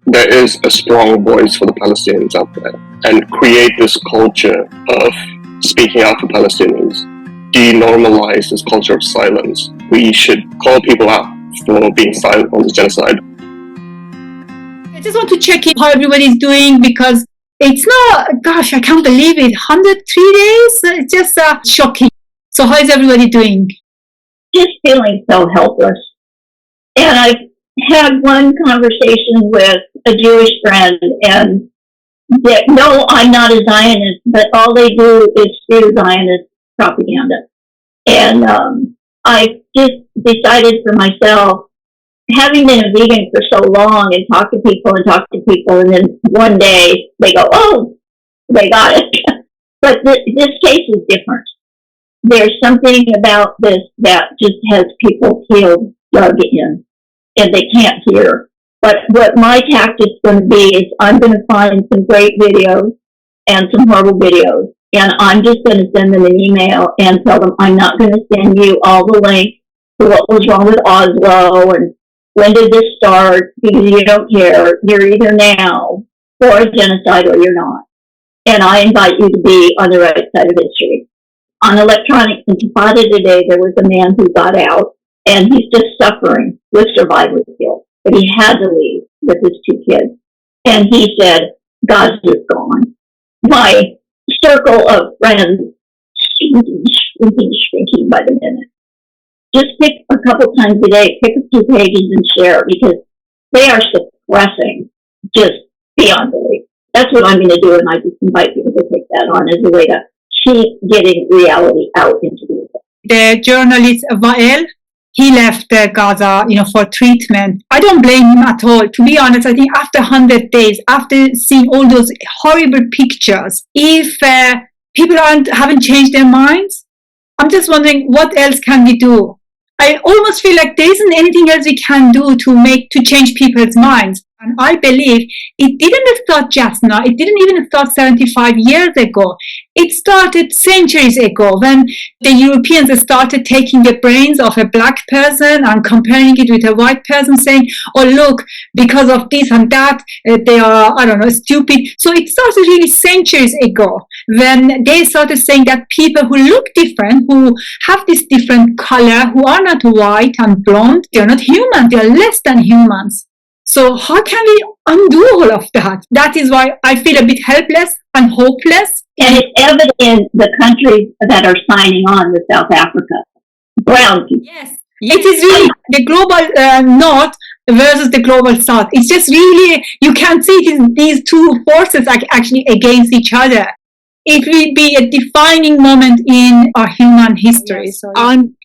there is a strong voice for the Palestinians out there, and create this culture of speaking out for Palestinians, denormalize this culture of silence. We should call people out for being silent on this genocide. I just want to check in how everybody's doing, because it's not, gosh, I can't believe it, 103 days? It's just shocking. So how is everybody doing? Just feeling so helpless. And I had one conversation with a Jewish friend, and no, I'm not a Zionist, but all they do is spew Zionist propaganda. And I just decided for myself, having been a vegan for so long and talk to people, and then one day they go, oh, they got it. But this case is different. There's something about this that just has people feel dug in, and they can't hear. But what my tactic's going to be is I'm going to find some great videos and some horrible videos, and I'm just going to send them an email and tell them I'm not going to send you all the links to what was wrong with Oslo and when did this start, because you don't care. You're either now for a genocide or you're not. And I invite you to be on the right side of history. On Electronic Intifada today, there was a man who got out, and he's just suffering with survivor's guilt. But he had to leave with his 2 kids. And he said, God's just gone. My circle of friends shrinking by the minute. Just pick a couple times a day, pick a few pages and share, because they are suppressing just beyond belief. That's what I'm going to do, and I just invite people to take that on as a way to keep getting reality out into the world. The journalist Wael, he left Gaza, for treatment. I don't blame him at all. To be honest, I think after 100 days, after seeing all those horrible pictures, if people haven't changed their minds, I'm just wondering, what else can we do? I almost feel like there isn't anything else we can do to change people's minds. And I believe it didn't start just now. It didn't even start 75 years ago. It started centuries ago when the Europeans started taking the brains of a black person and comparing it with a white person, saying, oh, look, because of this and that, they are, stupid. So it started really centuries ago when they started saying that people who look different, who have this different color, who are not white and blonde, they are not human, they are less than humans. So how can we undo all of that? That is why I feel a bit helpless and hopeless. And it's evident in the countries that are signing on with South Africa. Brown people. Yes. It is really the global north versus the global south. It's just really, you can see these two forces are actually against each other. It will be a defining moment in our human history. Yes,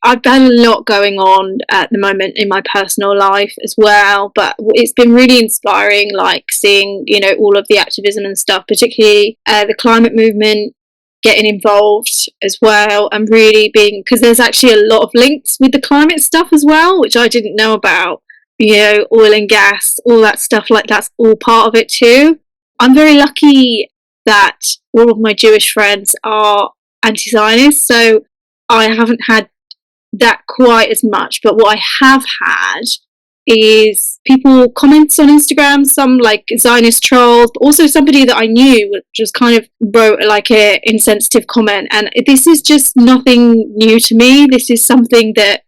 I've done a lot going on at the moment in my personal life as well, but it's been really inspiring, like seeing, all of the activism and stuff, particularly the climate movement, getting involved as well, and really because there's actually a lot of links with the climate stuff as well, which I didn't know about, oil and gas, all that stuff, like that's all part of it too. I'm very lucky that all of my Jewish friends are anti-Zionist, so I haven't had that quite as much. But what I have had is people comments on Instagram, some like Zionist trolls, but also somebody that I knew just kind of wrote like a insensitive comment. And this is just nothing new to me. This is something that,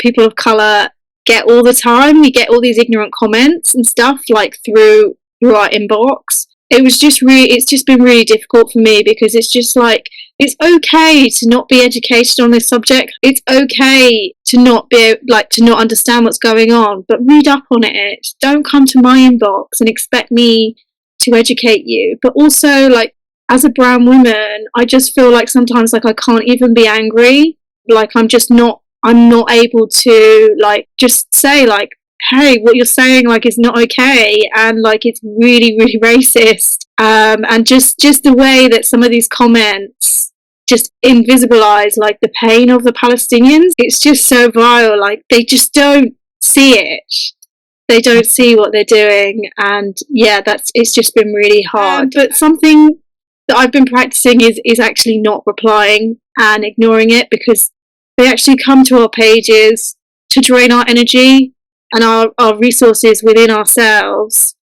people of colour get all the time. We get all these ignorant comments and stuff like through our inbox. It's just been really difficult for me, because it's just like, it's okay to not be educated on this subject. It's okay to not to not understand what's going on, but read up on it. Don't come to my inbox and expect me to educate you. But also, like, as a brown woman, I just feel like sometimes like I can't even be angry. Like I'm not able to like just say like, hey, what you're saying like is not okay, and like it's really, really racist, and just the way that some of these comments just invisibilize like the pain of the Palestinians. It's just so vile. Like they just don't see it. They don't see what they're doing, and yeah, it's just been really hard. But something that I've been practicing is actually not replying and ignoring it, because they actually come to our pages to drain our energy and our resources within ourselves,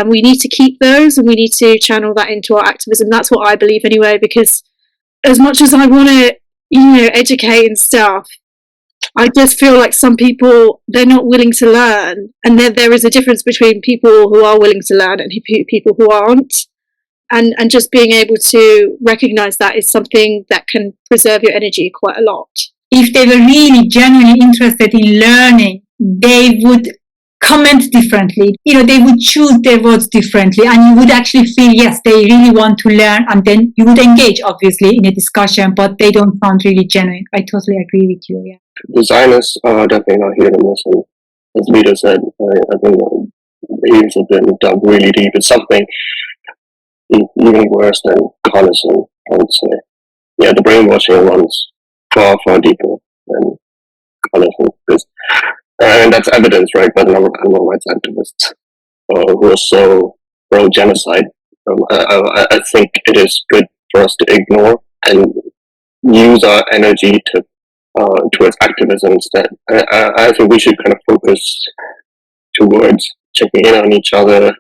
we need to keep those, and we need to channel that into our activism. That's what I believe anyway, because as much as I want to, educate and stuff, I just feel like some people, they're not willing to learn. And there is a difference between people who are willing to learn and people who aren't. And just being able to recognize that is something that can preserve your energy quite a lot. If they were really genuinely interested in learning, they would comment differently. They would choose their words differently, and you would actually feel, yes, they really want to learn, and then you would engage, obviously, in a discussion, but they don't sound really genuine. I totally agree with you, yeah. The Zionists are definitely not hearing this, and as Lita said, I think the ears have been dug really deep. It's something even worse than communism, I would say. Yeah, the brainwashing runs far, far deeper than communism. And that's evidenced, right, by the number of animal rights activists who are so pro-genocide. I think it is good for us to ignore and use our energy towards activism instead. I think we should kind of focus towards checking in on each other,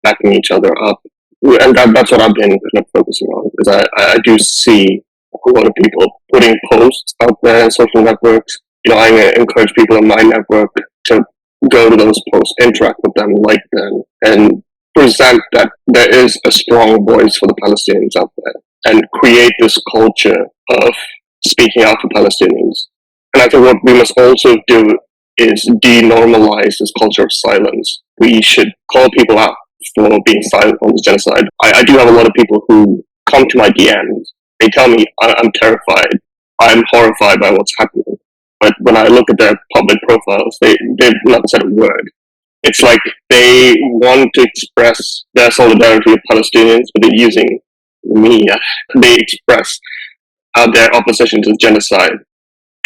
backing each other up. And that's what I've been kind of focusing on, because I do see a lot of people putting posts out there in social networks. I encourage people in my network to go to those posts, interact with them, like them, and present that there is a strong voice for the Palestinians out there, and create this culture of speaking out for Palestinians. And I think what we must also do is denormalize this culture of silence. We should call people out for being silent on this genocide. I do have a lot of people who come to my DMs. They tell me, I'm terrified, I'm horrified by what's happening. But when I look at their public profiles, they've not said a word. It's like they want to express their solidarity with Palestinians, but they're using me. They express their opposition to genocide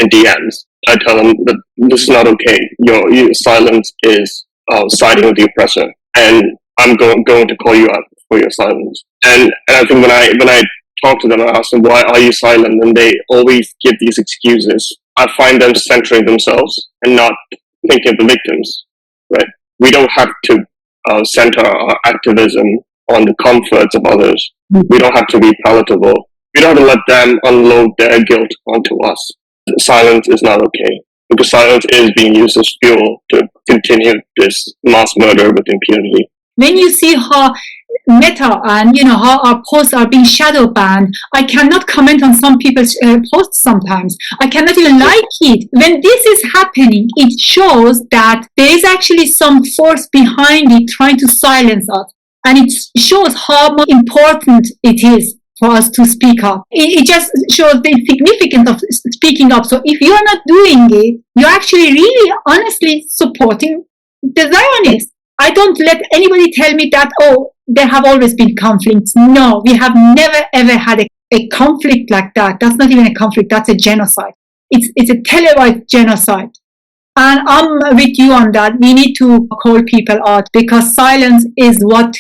in DMs. I tell them that this is not okay. Your silence is siding with the oppressor, and I'm going to call you out for your silence. And I think when I talk to them, I ask them, why are you silent? And they always give these excuses. I find them centering themselves and not thinking of the victims, right? We don't have to center our activism on the comforts of others. We don't have to be palatable. We don't have to let them unload their guilt onto us. Silence is not okay, because silence is being used as fuel to continue this mass murder with impunity. When you see how Meta and how our posts are being shadow banned, I cannot comment on some people's posts sometimes. I cannot even like it. When this is happening, it shows that there is actually some force behind it trying to silence us, and it shows how important it is for us to speak up. It just shows the significance of speaking up. So if you're not doing it, you're actually really honestly supporting the Zionists. I don't let anybody tell me that, there have always been conflicts. No, we have never ever had a conflict like that. That's not even a conflict, that's a genocide. It's a televised genocide. And I'm with you on that. We need to call people out, because silence is what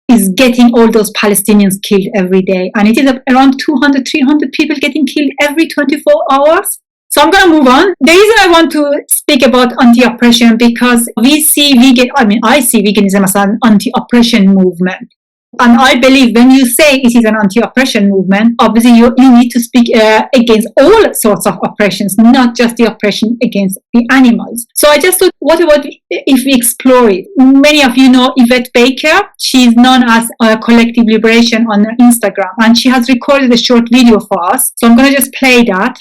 is getting all those Palestinians killed every day. And it is around 200, 300 people getting killed every 24 hours. So I'm going to move on. The reason I want to speak about anti-oppression, because I see veganism as an anti-oppression movement. And I believe when you say it is an anti-oppression movement, obviously you need to speak against all sorts of oppressions, not just the oppression against the animals. So I just thought, what about if we explore it? Many of you know Yvette Baker. She is known as Collective Liberation on Instagram, and she has recorded a short video for us. So I'm going to just play that.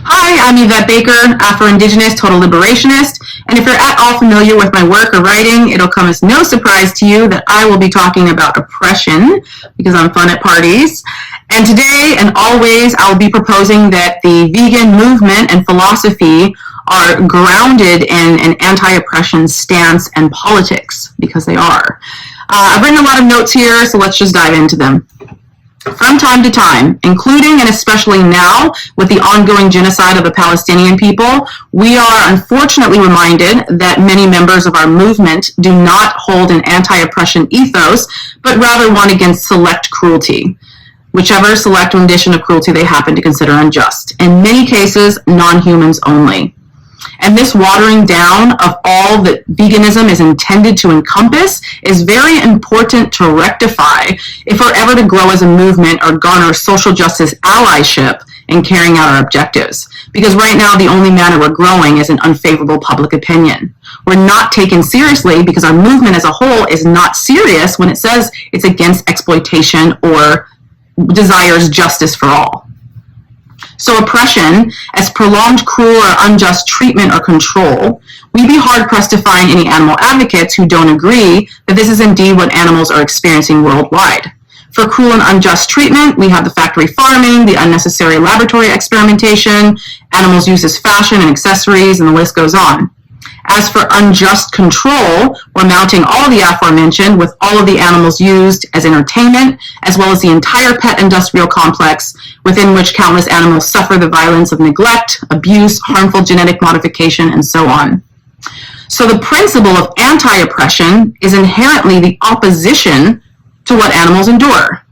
Hi, I'm Yvette Baker, Afro-Indigenous Total Liberationist, and if you're at all familiar with my work or writing, it'll come as no surprise to you that I will be talking about oppression, because I'm fun at parties. And today, and always, I'll be proposing that the vegan movement and philosophy are grounded in an anti-oppression stance and politics, because they are. I've written a lot of notes here, so let's just dive into them. From time to time, including and especially now with the ongoing genocide of the Palestinian people, we are unfortunately reminded that many members of our movement do not hold an anti-oppression ethos, but rather one against select cruelty, whichever select rendition of cruelty they happen to consider unjust. In many cases, non-humans only. And this watering down of all that veganism is intended to encompass is very important to rectify if we're ever to grow as a movement or garner social justice allyship in carrying out our objectives. Because right now, the only manner we're growing is an unfavorable public opinion. We're not taken seriously because our movement as a whole is not serious when it says it's against exploitation or desires justice for all. So oppression, as prolonged, cruel, or unjust treatment or control, we'd be hard-pressed to find any animal advocates who don't agree that this is indeed what animals are experiencing worldwide. For cruel and unjust treatment, we have the factory farming, the unnecessary laboratory experimentation, animals used as fashion and accessories, and the list goes on. As for unjust control, we're mounting all the aforementioned with all of the animals used as entertainment, as well as the entire pet industrial complex within which countless animals suffer the violence of neglect, abuse, harmful genetic modification, and so on. So the principle of anti-oppression is inherently the opposition to what animals endure.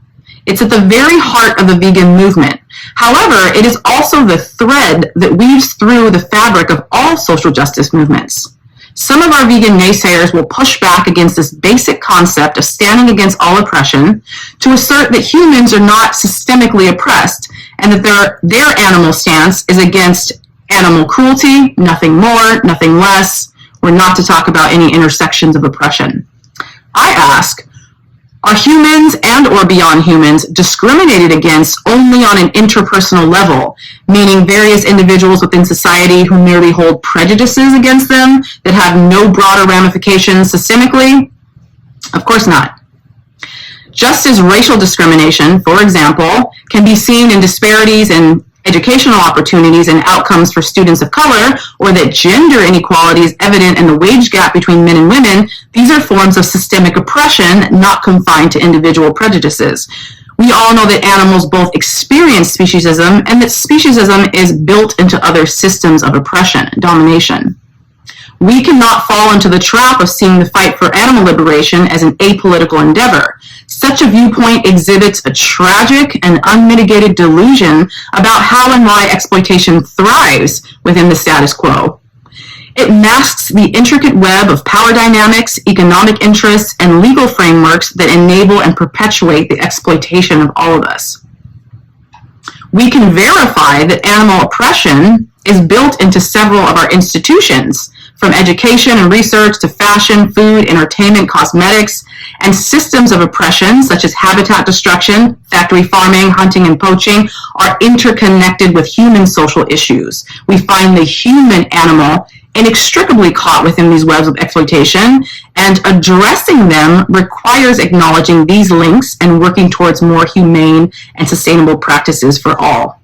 It's at the very heart of the vegan movement. However, it is also the thread that weaves through the fabric of all social justice movements. Some of our vegan naysayers will push back against this basic concept of standing against all oppression to assert that humans are not systemically oppressed and that their animal stance is against animal cruelty, nothing more, nothing less. We're not to talk about any intersections of oppression. I ask, are humans and or beyond humans discriminated against only on an interpersonal level, meaning various individuals within society who merely hold prejudices against them that have no broader ramifications systemically? Of course not. Just as racial discrimination, for example, can be seen in disparities in educational opportunities and outcomes for students of color, or that gender inequality is evident in the wage gap between men and women, these are forms of systemic oppression not confined to individual prejudices. We all know that animals both experience speciesism and that speciesism is built into other systems of oppression and domination. We cannot fall into the trap of seeing the fight for animal liberation as an apolitical endeavor. Such a viewpoint exhibits a tragic and unmitigated delusion about how and why exploitation thrives within the status quo. It masks the intricate web of power dynamics, economic interests, and legal frameworks that enable and perpetuate the exploitation of all of us. We can verify that animal oppression is built into several of our institutions, from education and research to fashion, food, entertainment, cosmetics, and systems of oppression such as habitat destruction, factory farming, hunting, and poaching are interconnected with human social issues. We find the human animal inextricably caught within these webs of exploitation, and addressing them requires acknowledging these links and working towards more humane and sustainable practices for all.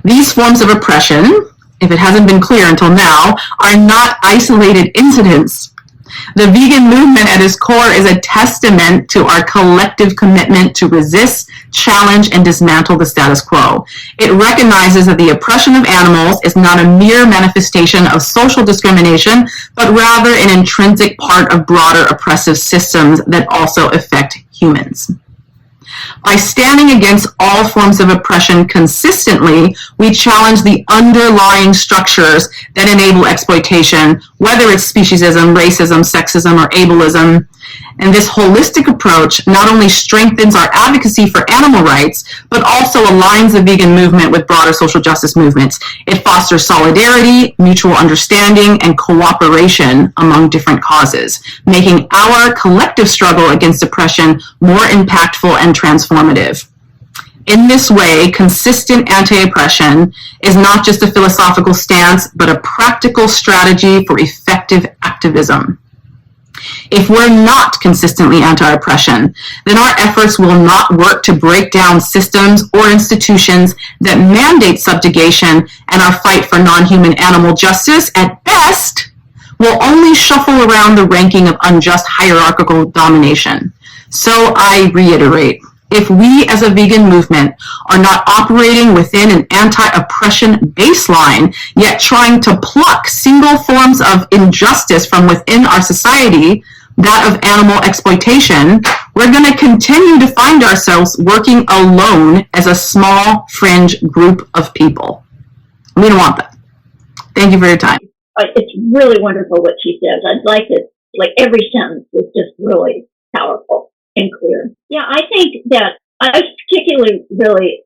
These forms of oppression, if it hasn't been clear until now, are not isolated incidents. The vegan movement at its core is a testament to our collective commitment to resist, challenge, and dismantle the status quo. It recognizes that the oppression of animals is not a mere manifestation of social discrimination, but rather an intrinsic part of broader oppressive systems that also affect humans. By standing against all forms of oppression consistently, we challenge the underlying structures that enable exploitation, whether it's speciesism, racism, sexism, or ableism. And this holistic approach not only strengthens our advocacy for animal rights, but also aligns the vegan movement with broader social justice movements. It fosters solidarity, mutual understanding, and cooperation among different causes, making our collective struggle against oppression more impactful and transformative. In this way, consistent anti-oppression is not just a philosophical stance, but a practical strategy for effective activism. If we're not consistently anti-oppression, then our efforts will not work to break down systems or institutions that mandate subjugation, and our fight for non-human animal justice, at best, will only shuffle around the ranking of unjust hierarchical domination. So I reiterate, if we as a vegan movement are not operating within an anti-oppression baseline, yet trying to pluck single forms of injustice from within our society, that of animal exploitation, we're going to continue to find ourselves working alone as a small fringe group of people. We don't want that. Thank you for your time. It's really wonderful what she says. I'd like it, like every sentence was just really powerful and clear. Yeah, I think that I was particularly really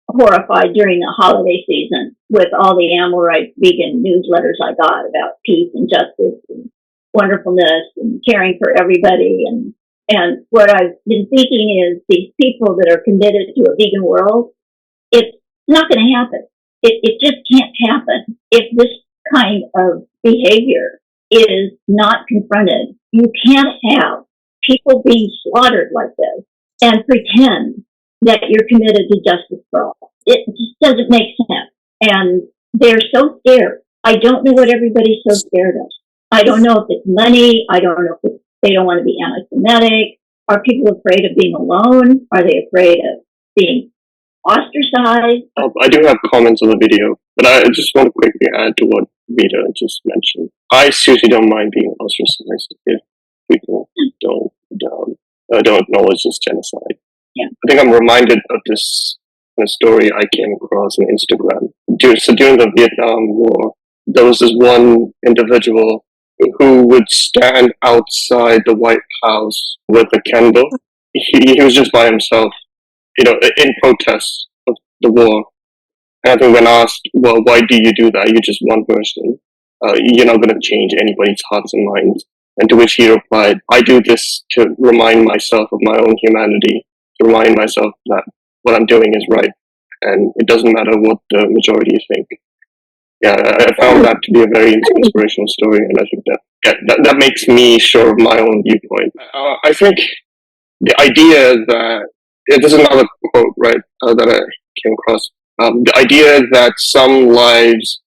horrified during the holiday season with all the animal rights vegan newsletters I got about peace and justice and wonderfulness and caring for everybody. And what I've been thinking is these people that are committed to a vegan world, it's not going to happen. It just can't happen if this kind of behavior is not confronted. You can't have people being slaughtered like this and pretend that you're committed to justice for all. It just doesn't make sense. And they're so scared. I don't know what everybody's so scared of. I don't know if it's money. I don't know if they don't want to be anti-Semitic. Are people afraid of being alone? Are they afraid of being ostracized? I do have comments on the video, but I just want to quickly add to what Vita just mentioned. I seriously don't mind being ostracized if people don't acknowledge this genocide. Yeah. I think I'm reminded of this story I came across on Instagram. So during the Vietnam War, there was this one individual who would stand outside the White House with a candle. He was just by himself, in protest of the war. And I think when asked, well, why do you do that? You're just one person. You're not going to change anybody's hearts and minds. And to which he replied, I do this to remind myself of my own humanity, to remind myself that what I'm doing is right. And it doesn't matter what the majority think. Yeah, I found that to be a very inspirational story. And I think that makes me sure of my own viewpoint. I think the idea that, this is another quote, right, that I came across. The idea that some lives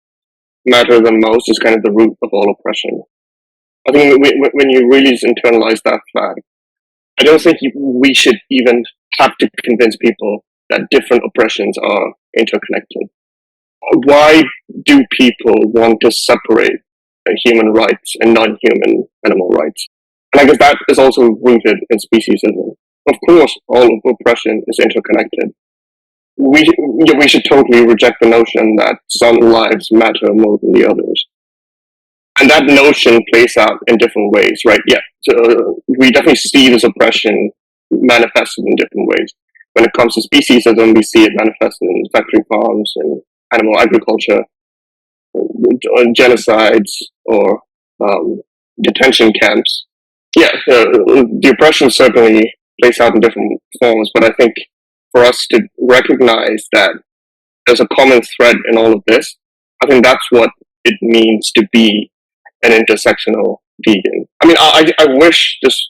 matter the most is kind of the root of all oppression. I think when you really internalize that fact, I don't think we should even have to convince people that different oppressions are interconnected. Why do people want to separate human rights and non-human animal rights? And I guess that is also rooted in speciesism. Of course, all of oppression is interconnected. We should totally reject the notion that some lives matter more than the others. And that notion plays out in different ways, right? Yeah, so we definitely see this oppression manifested in different ways. When it comes to speciesism, we see it manifested in factory farms and animal agriculture, genocides, or detention camps. Yeah, the oppression certainly plays out in different forms, but I think for us to recognize that there's a common thread in all of this, I think that's what it means to be an intersectional vegan. I mean, I wish this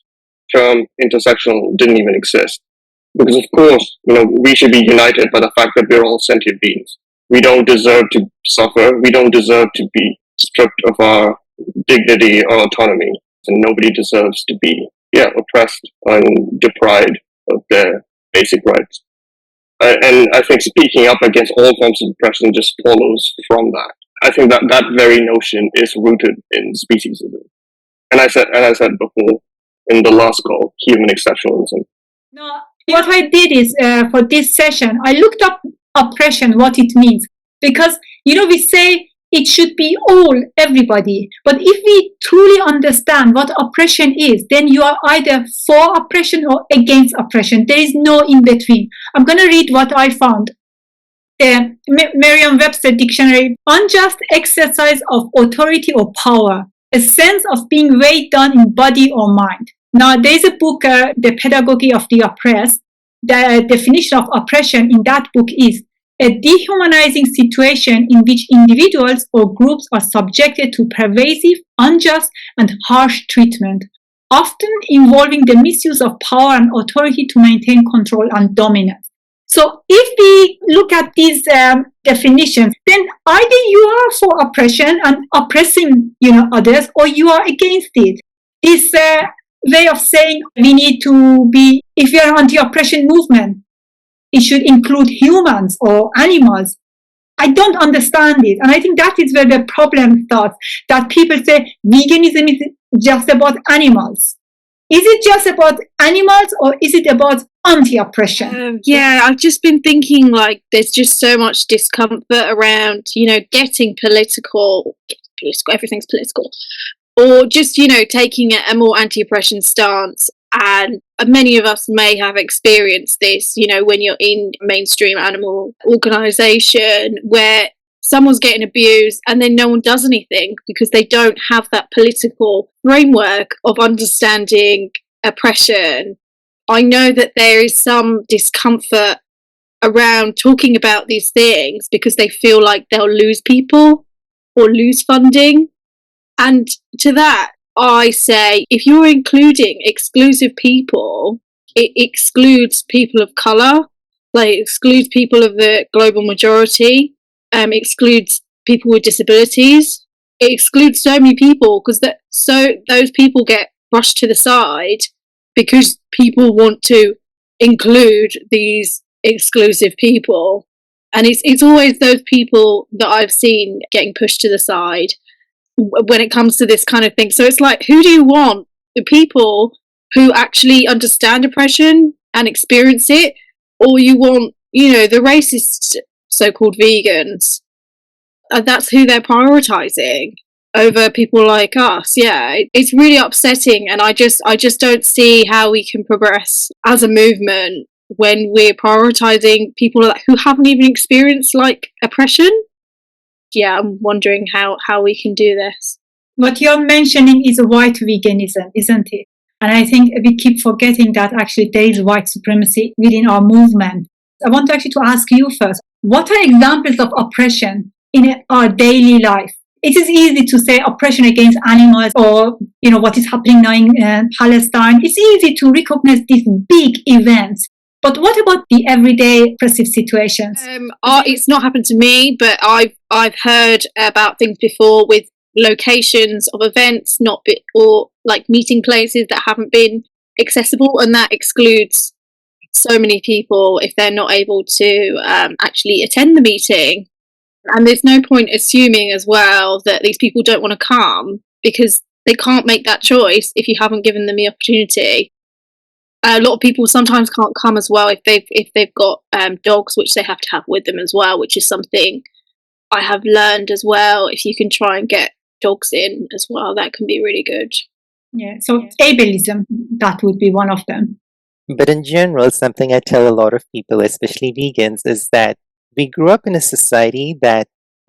term intersectional didn't even exist, because of course, we should be united by the fact that we're all sentient beings. We don't deserve to suffer. We don't deserve to be stripped of our dignity or autonomy, and nobody deserves to be oppressed and deprived of their basic rights. And I think speaking up against all forms of oppression just follows from that. I think that very notion is rooted in speciesism. And I said before in the last call, human exceptionalism. No, what I did is for this session, I looked up oppression, what it means, because we say it should be everybody. But if we truly understand what oppression is, then you are either for oppression or against oppression. There is no in between. I'm going to read what I found. Merriam-Webster dictionary: unjust exercise of authority or power, a sense of being weighed down in body or mind. Now, there's a book, The Pedagogy of the Oppressed. The definition of oppression in that book is a dehumanizing situation in which individuals or groups are subjected to pervasive, unjust, and harsh treatment, often involving the misuse of power and authority to maintain control and dominance. So if we look at these definitions, then either you are for oppression and oppressing, others, or you are against it. This way of saying we need to be, if we are anti-oppression movement, it should include humans or animals. I don't understand it. And I think that is where the problem starts, that people say veganism is just about animals. Is it just about animals or is it about anti-oppression? Yeah, I've just been thinking like there's just so much discomfort around, getting political, everything's political, or just, taking a more anti-oppression stance. And many of us may have experienced this, when you're in mainstream animal organisation where someone's getting abused and then no one does anything because they don't have that political framework of understanding oppression. I know that there is some discomfort around talking about these things because they feel like they'll lose people or lose funding. And to that, I say, if you're including exclusive people, it excludes people of colour, like it excludes people of the global majority, excludes people with disabilities. It excludes so many people because those people get brushed to the side because people want to include these exclusive people. And it's always those people that I've seen getting pushed to the side when it comes to this kind of thing. So it's like, who do you want? The people who actually understand oppression and experience it, or you want, the racist so-called vegans? That's who they're prioritizing over people like us. Yeah, it's really upsetting, and I just don't see how we can progress as a movement when we're prioritizing people who haven't even experienced like oppression. Yeah, I'm wondering how we can do this. What you're mentioning is white veganism, isn't it? And I think we keep forgetting that actually there is white supremacy within our movement. I want actually to ask you first, what are examples of oppression in our daily life? It is easy to say oppression against animals or, what is happening now in Palestine. It's easy to recognize these big events. But what about the everyday oppressive situations? It's not happened to me, but I've heard about things before with locations of events or like meeting places that haven't been accessible, and that excludes so many people if they're not able to actually attend the meeting. And there's no point assuming as well that these people don't want to come because they can't make that choice if you haven't given them the opportunity. A lot of people sometimes can't come as well if they've got dogs, which they have to have with them as well, which is something I have learned as well. If you can try and get dogs in as well, that can be really good. Yeah, so ableism, that would be one of them. But in general, something I tell a lot of people, especially vegans, is that we grew up in a society that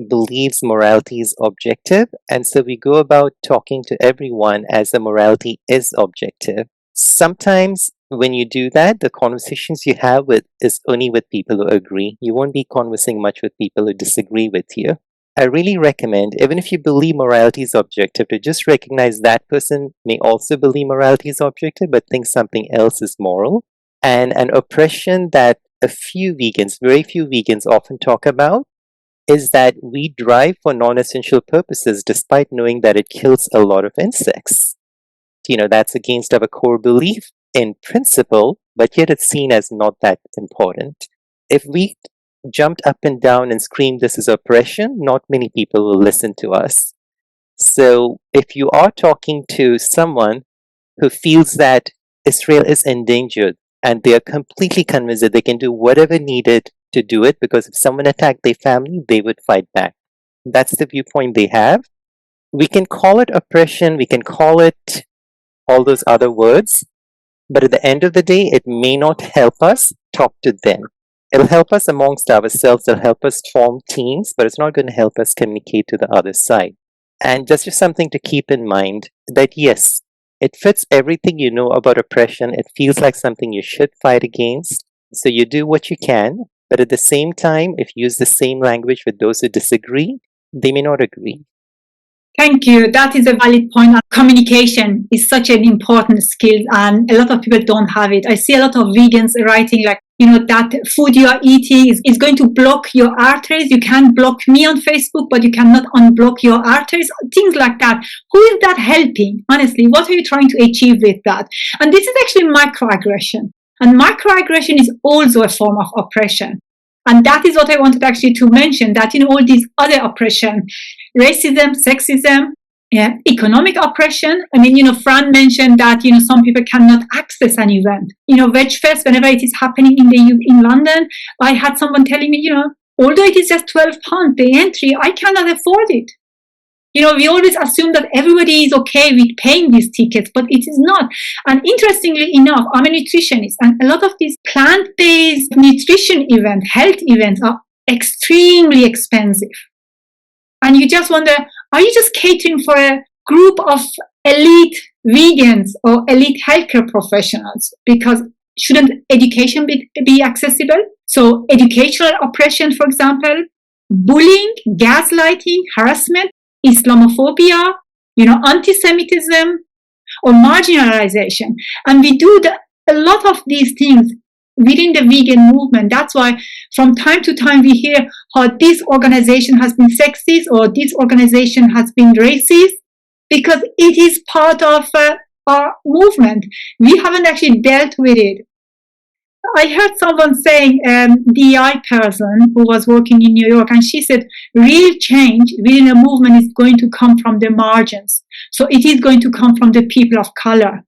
believes morality is objective, and so we go about talking to everyone as the morality is objective. Sometimes when you do that, the conversations you have is only with people who agree. You won't be conversing much with people who disagree with you. I really recommend, even if you believe morality is objective, to just recognize that person may also believe morality is objective, but thinks something else is moral. And an oppression that very few vegans often talk about is that we drive for non-essential purposes despite knowing that it kills a lot of insects. That's against our core belief in principle, but yet it's seen as not that important. If we jumped up and down and screamed this is oppression, not many people will listen to us. So if you are talking to someone who feels that Israel is endangered and they are completely convinced that they can do whatever needed to do it, because if someone attacked their family, they would fight back. That's the viewpoint they have. We can call it oppression, we can call it all those other words, but at the end of the day, it may not help us talk to them. It'll help us amongst ourselves, it'll help us form teams, but it's not going to help us communicate to the other side. And just something to keep in mind, that yes, it fits everything you know about oppression. It feels like something you should fight against. So you do what you can, but at the same time, if you use the same language with those who disagree, they may not agree. Thank you. That is a valid point. Communication is such an important skill, and a lot of people don't have it. I see a lot of vegans writing like, that food you are eating is going to block your arteries. You can block me on Facebook, but you cannot unblock your arteries. Things like that. Who is that helping? Honestly, what are you trying to achieve with that? And this is actually microaggression. And microaggression is also a form of oppression. And that is what I wanted actually to mention, that all these other oppression, racism, sexism, economic oppression. I mean, Fran mentioned that, some people cannot access an event. Veg Fest, whenever it is happening in London, I had someone telling me, although it is just £12 the entry, I cannot afford it. We always assume that everybody is okay with paying these tickets, but it is not. And interestingly enough, I'm a nutritionist, and a lot of these plant-based nutrition events, health events, are extremely expensive. And you just wonder, are you just catering for a group of elite vegans or elite healthcare professionals? Because shouldn't education be accessible? So educational oppression, for example, bullying, gaslighting, harassment, Islamophobia, anti-Semitism, or marginalization. And we do a lot of these things within the vegan movement. That's why from time to time we hear how this organization has been sexist or this organization has been racist, because it is part of our movement. We haven't actually dealt with it. I heard someone saying, DEI person who was working in New York, and she said, real change within a movement is going to come from the margins. So it is going to come from the people of color,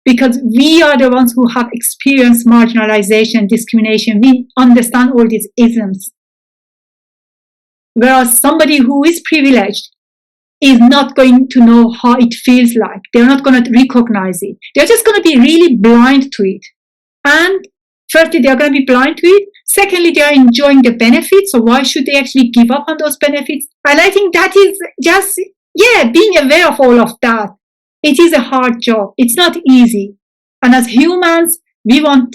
because we are the ones who have experienced marginalization, discrimination. We understand all these isms. Whereas somebody who is privileged is not going to know how it feels like. They're not going to recognize it. They're just going to be really blind to it. And firstly, they're going to be blind to it. Secondly, they are enjoying the benefits. So why should they actually give up on those benefits? And I think that is just, being aware of all of that. It is a hard job. It's not easy. And as humans, we want,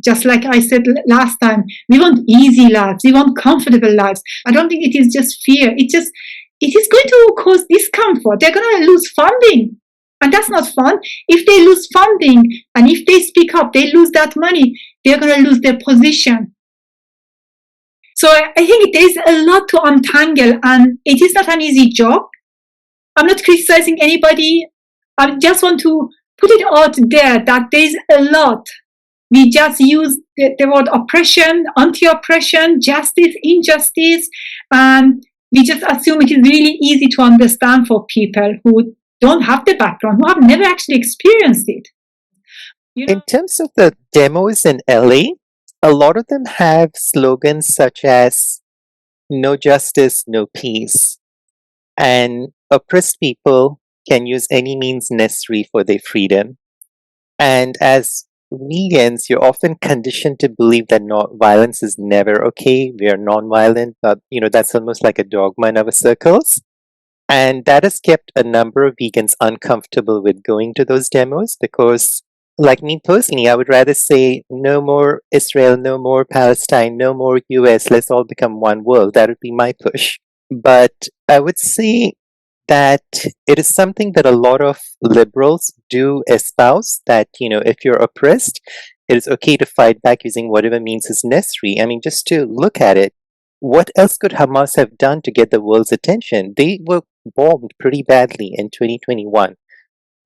just like I said last time, we want easy lives. We want comfortable lives. I don't think it is just fear. It is going to cause discomfort. They're going to lose funding. And that's not fun. If they lose funding and if they speak up, they lose that money. They're going to lose their position. So I think there's a lot to untangle, and it is not an easy job. I'm not criticizing anybody. I just want to put it out there that there's a lot. We just use the word oppression, anti-oppression, justice, injustice, and we just assume it is really easy to understand for people who don't have the background, who have never actually experienced it. In terms of the demos in LA, a lot of them have slogans such as no justice, no peace. And oppressed people can use any means necessary for their freedom. And as vegans, you're often conditioned to believe that violence is never okay. We are non-violent, but that's almost like a dogma in our circles. And that has kept a number of vegans uncomfortable with going to those demos because, like me personally, I would rather say no more Israel, no more Palestine, no more US, let's all become one world. That would be my push. But I would say that it is something that a lot of liberals do espouse, that, if you're oppressed, it is okay to fight back using whatever means is necessary. I mean, just to look at it, what else could Hamas have done to get the world's attention? They were bombed pretty badly in 2021.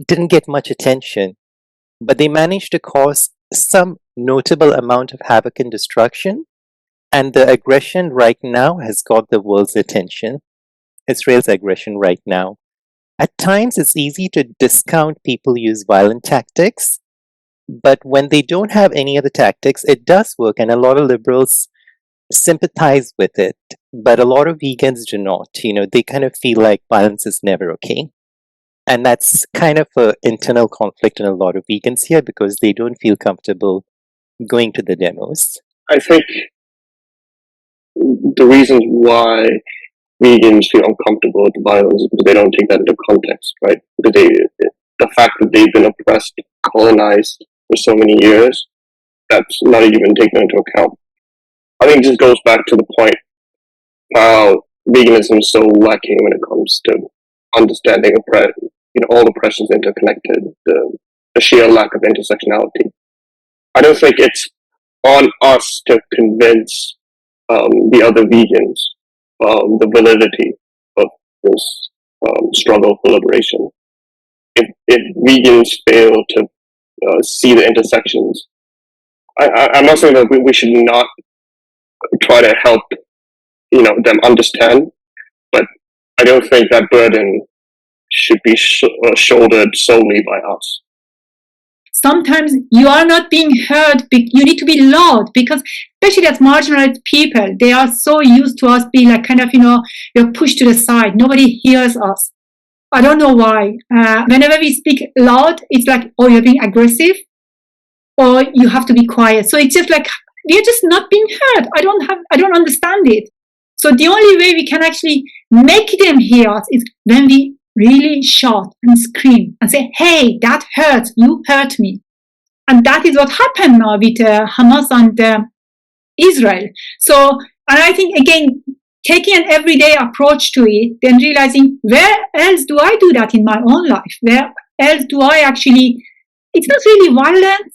Didn't get much attention, but they managed to cause some notable amount of havoc and destruction. And the aggression right now has got the world's attention. Israel's aggression right now. At times, it's easy to discount people who use violent tactics, but when they don't have any other tactics, it does work, and a lot of liberals sympathize with it, but a lot of vegans do not. They kind of feel like violence is never okay. And that's kind of an internal conflict in a lot of vegans here because they don't feel comfortable going to the demos. I think the reasons why vegans feel uncomfortable with violence is because they don't take that into context, right? Because the fact that they've been oppressed, colonized for so many years, that's not even taken into account. I think it just goes back to the point how veganism is so lacking when it comes to understanding all oppressions interconnected, the sheer lack of intersectionality. I don't think it's on us to convince the other vegans the validity of this struggle for liberation. If vegans fail to see the intersections, I'm not saying that we should not try to help them understand, but I don't think that burden should be shouldered solely by us. Sometimes you are not being heard. You need to be loud, because especially as marginalized people, they are so used to us being like kind of, you're pushed to the side. Nobody hears us. I don't know why. Whenever we speak loud, it's like, oh, you're being aggressive, or you have to be quiet. So it's just like, we're just not being heard. I don't understand it. So the only way we can actually make them hear us is when we really shout and scream and say, hey, that hurts, you hurt me. And that is what happened now with Hamas and Israel. So, and I think, again, taking an everyday approach to it, then realizing, where else do I do that in my own life? Where else do I actually, it's not really violent.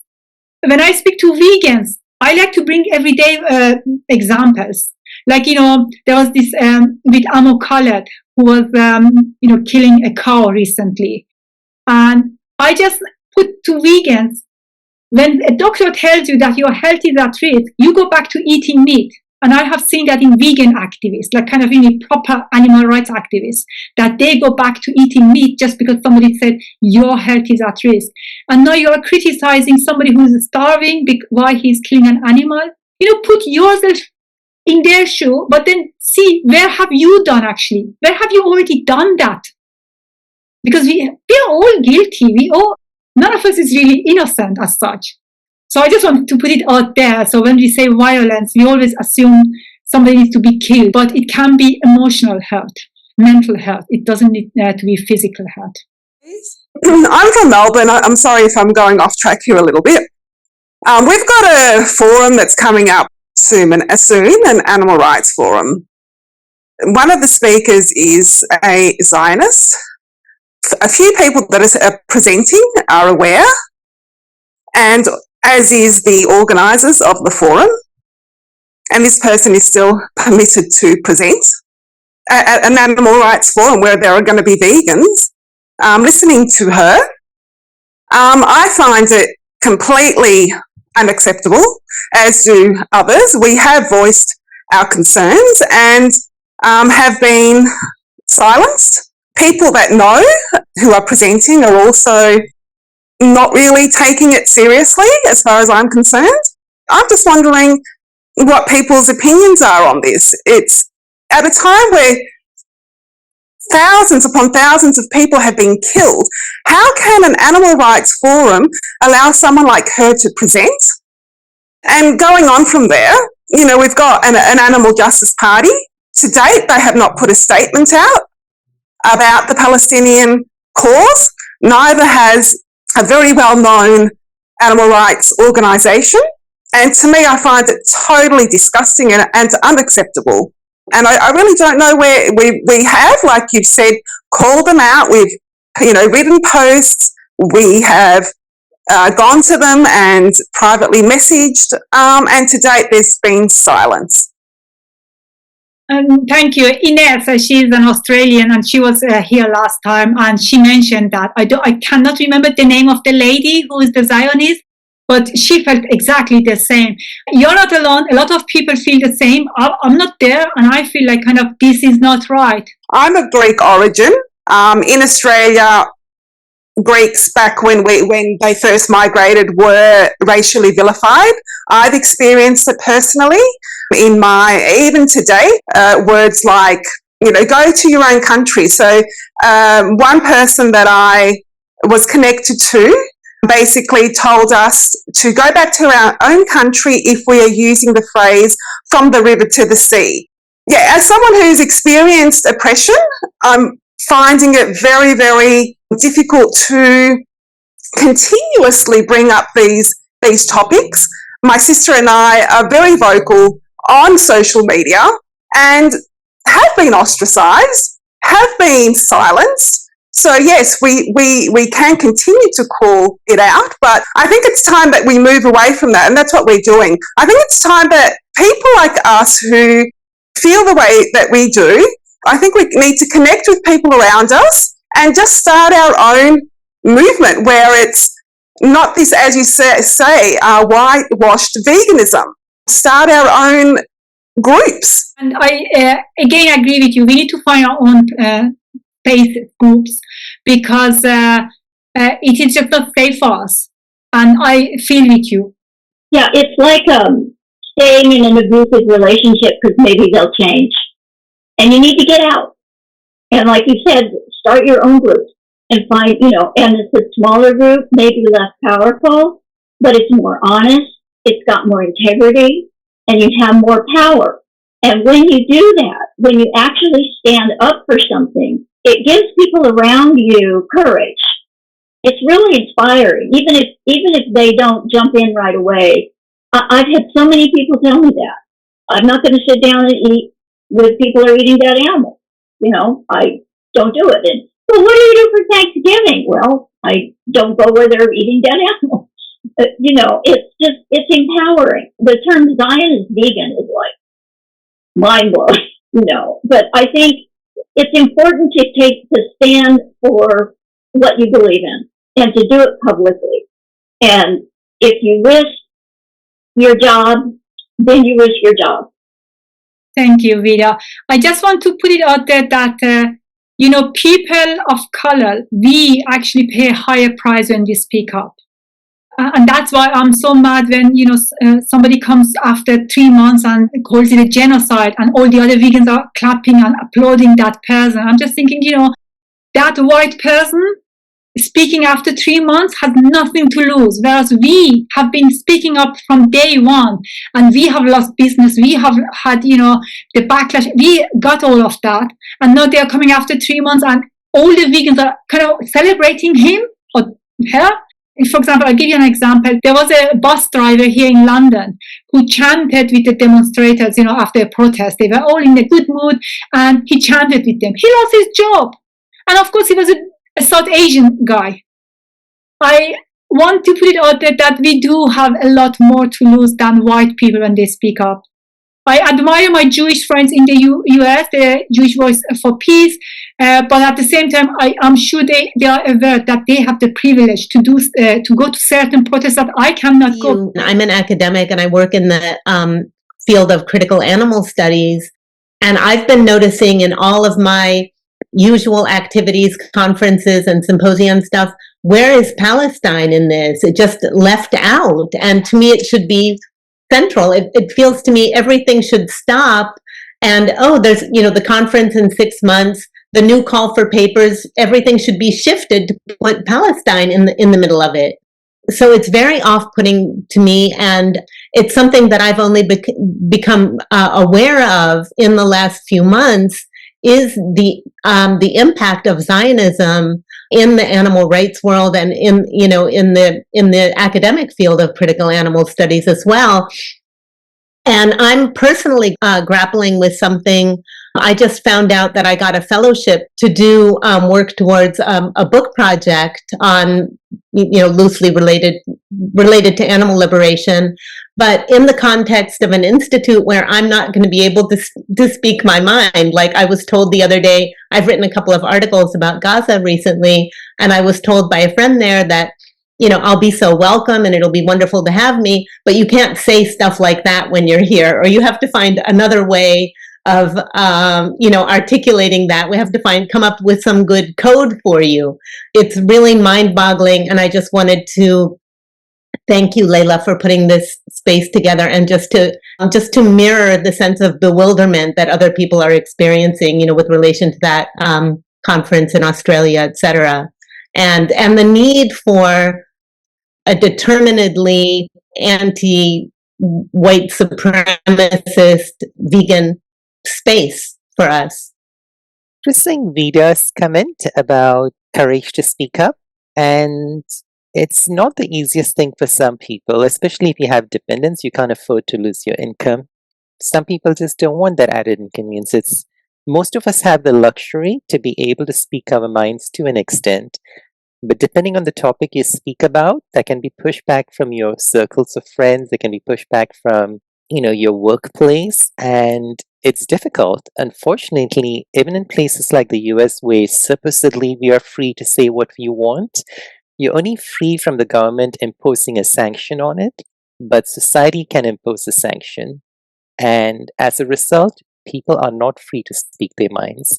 When I speak to vegans, I like to bring everyday examples. Like, there was this with Amo Khaled, who was, killing a cow recently. And I just put to vegans, when a doctor tells you that your health is at risk, you go back to eating meat. And I have seen that in vegan activists, like kind of in proper animal rights activists, that they go back to eating meat just because somebody said your health is at risk. And now you are criticizing somebody who is starving why he's killing an animal. Put yourself in their shoe, but then see, where have you done actually? Where have you already done that? Because we are all guilty. None of us is really innocent as such. So I just want to put it out there. So when we say violence, we always assume somebody needs to be killed, but it can be emotional hurt, mental hurt. It doesn't need to be physical hurt. I'm from Melbourne. I'm sorry if I'm going off track here a little bit. We've got a forum that's coming up soon, an animal rights forum. One of the speakers is a Zionist. A few people that are presenting are aware, and as is the organisers of the forum, and this person is still permitted to present at an animal rights forum where there are going to be vegans. Listening to her, I find it completely unacceptable, as do others. We have voiced our concerns and have been silenced. People that know who are presenting are also not really taking it seriously, as far as I'm concerned. I'm just wondering what people's opinions are on this. It's at a time where thousands upon thousands of people have been killed. How can an animal rights forum allow someone like her to present? And going on from there, we've got an animal justice party. To date, they have not put a statement out about the Palestinian cause. Neither has a very well-known animal rights organisation. And to me, I find it totally disgusting and unacceptable. And I really don't know where we have, like you've said, called them out. We've, written posts. We have gone to them and privately messaged. And to date, there's been silence. Thank you. Ines, she's an Australian, and she was here last time, and she mentioned that. I cannot remember the name of the lady who is the Zionist, but she felt exactly the same. You're not alone. A lot of people feel the same. I'm not there, and I feel like kind of this is not right. I'm of Greek origin. In Australia, Greeks back when they first migrated were racially vilified. I've experienced it personally. Even today, words like, go to your own country. So one person that I was connected to basically told us to go back to our own country if we are using the phrase from the river to the sea. Yeah, as someone who's experienced oppression, I'm finding it very, very difficult to continuously bring up these topics. My sister and I are very vocal on social media and have been ostracised, have been silenced. So yes, we can continue to call it out, but I think it's time that we move away from that, and that's what we're doing. I think it's time that people like us who feel the way that we do, I think we need to connect with people around us and just start our own movement where it's not this, as you say, whitewashed veganism. Start our own groups. And I again agree with you. We need to find our own spaces, groups. because it is just not safe for us. And I feel with you. Yeah, it's like staying in an abusive relationship because maybe they'll change. And you need to get out. And like you said, start your own group and find, and it's a smaller group, maybe less powerful, but it's more honest, it's got more integrity, and you have more power. And when you do that, when you actually stand up for something, it gives people around you courage. It's really inspiring, even if they don't jump in right away. I've had so many people tell me that. I'm not going to sit down and eat with people who are eating dead animals. I don't do it. And, well, what do you do for Thanksgiving? Well, I don't go where they're eating dead animals. It's empowering. The term Zionist vegan is like mind blowing, but I think it's important to stand for what you believe in and to do it publicly. And if you risk your job, then you risk your job. Thank you, Vida. I just want to put it out there that, people of color, we actually pay a higher price when we speak up. And that's why I'm so mad when, somebody comes after 3 months and calls it a genocide and all the other vegans are clapping and applauding that person. I'm just thinking, that white person speaking after 3 months has nothing to lose, whereas we have been speaking up from day one and we have lost business. We have had, the backlash. We got all of that. And now they are coming after 3 months and all the vegans are kind of celebrating him or her. For example, I'll give you an example. There was a bus driver here in London who chanted with the demonstrators, after a protest. They were all in a good mood and he chanted with them. He lost his job. And of course, he was a South Asian guy. I want to put it out there that we do have a lot more to lose than white people when they speak up. I admire my Jewish friends in the US, the Jewish Voice for Peace, but at the same time, I'm sure they are aware that they have the privilege to go to certain protests that I cannot go. I'm an academic and I work in the field of critical animal studies, and I've been noticing in all of my usual activities, conferences and symposium stuff, where is Palestine in this? It just left out. And to me, it should be central. It feels to me everything should stop. And, there's, the conference in 6 months, the new call for papers, everything should be shifted to put Palestine in the middle of it. So it's very off-putting to me, and it's something that I've only become aware of in the last few months, is the impact of Zionism in the animal rights world and in the academic field of critical animal studies as well. And I'm personally grappling with something. I just found out that I got a fellowship to do work towards a book project on, loosely related to animal liberation, but in the context of an institute where I'm not going to be able to speak my mind. Like I was told the other day, I've written a couple of articles about Gaza recently, and I was told by a friend there that, I'll be so welcome and it'll be wonderful to have me, but you can't say stuff like that when you're here, or you have to find another way of, articulating that. We have to come up with some good code for you. It's really mind-boggling, and I just wanted to thank you, Layla, for putting this space together and just to mirror the sense of bewilderment that other people are experiencing, with relation to that conference in Australia, etc., and the need for a determinedly anti-white supremacist vegan space for us. Interesting Vida's comment about courage to speak up, and it's not the easiest thing for some people, especially if you have dependents. You can't afford to lose your income. Some people just don't want that added inconvenience. Most of us have the luxury to be able to speak our minds to an extent, but depending on the topic you speak about, that can be pushback from your circles of friends, that can be pushback from, your workplace, and it's difficult. Unfortunately, even in places like the US, where supposedly we are free to say what we want, you're only free from the government imposing a sanction on it, but society can impose a sanction. And as a result, people are not free to speak their minds.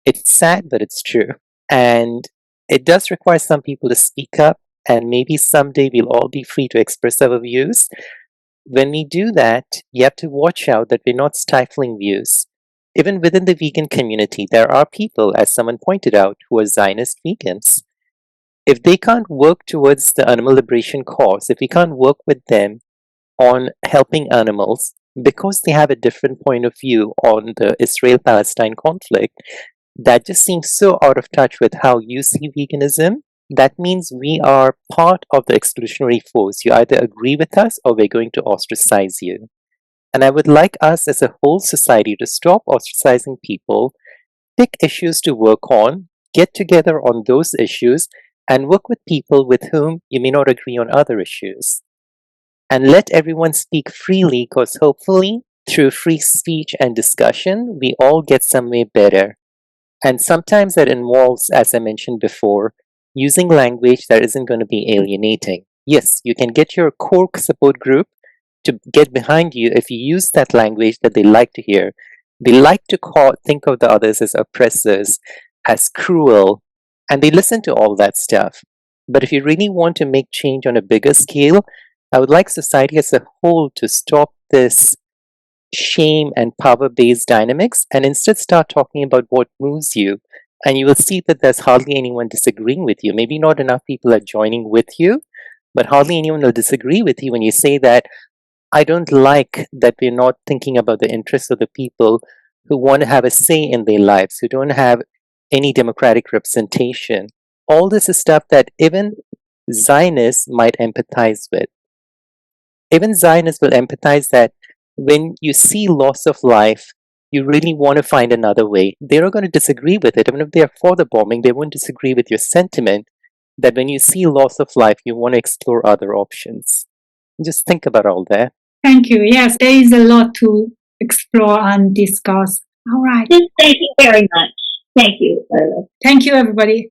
It's sad, but it's true. And It does require some people to speak up, and maybe someday we'll all be free to express our views. When we do that, you have to watch out that we're not stifling views. Even within the vegan community, there are people, as someone pointed out, who are Zionist vegans. If they can't work towards the animal liberation cause, if we can't work with them on helping animals because they have a different point of view on the Israel-Palestine conflict, that just seems so out of touch with how you see veganism. That means we are part of the exclusionary force. You either agree with us or we're going to ostracize you. And I would like us as a whole society to stop ostracizing people, pick issues to work on, get together on those issues, and work with people with whom you may not agree on other issues. And let everyone speak freely, because hopefully, through free speech and discussion, we all get somewhere better. And sometimes that involves, as I mentioned before, using language that isn't going to be alienating. Yes, you can get your core support group to get behind you if you use that language that they like to hear. They like to think of the others as oppressors, as cruel, and they listen to all that stuff. But if you really want to make change on a bigger scale, I would like society as a whole to stop this shame and power-based dynamics and instead start talking about what moves you. And you will see that there's hardly anyone disagreeing with you. Maybe not enough people are joining with you, but hardly anyone will disagree with you when you say that, I don't like that we're not thinking about the interests of the people who want to have a say in their lives, who don't have any democratic representation. All this is stuff that even Zionists might empathize with. Even Zionists will empathize that when you see loss of life, you really want to find another way. They're not going to disagree with it. Even if they're for the bombing, they won't disagree with your sentiment that when you see loss of life, you want to explore other options. Just think about all that. Thank you. Yes, there is a lot to explore and discuss. All right. Thank you very much. Thank you. Thank you, everybody.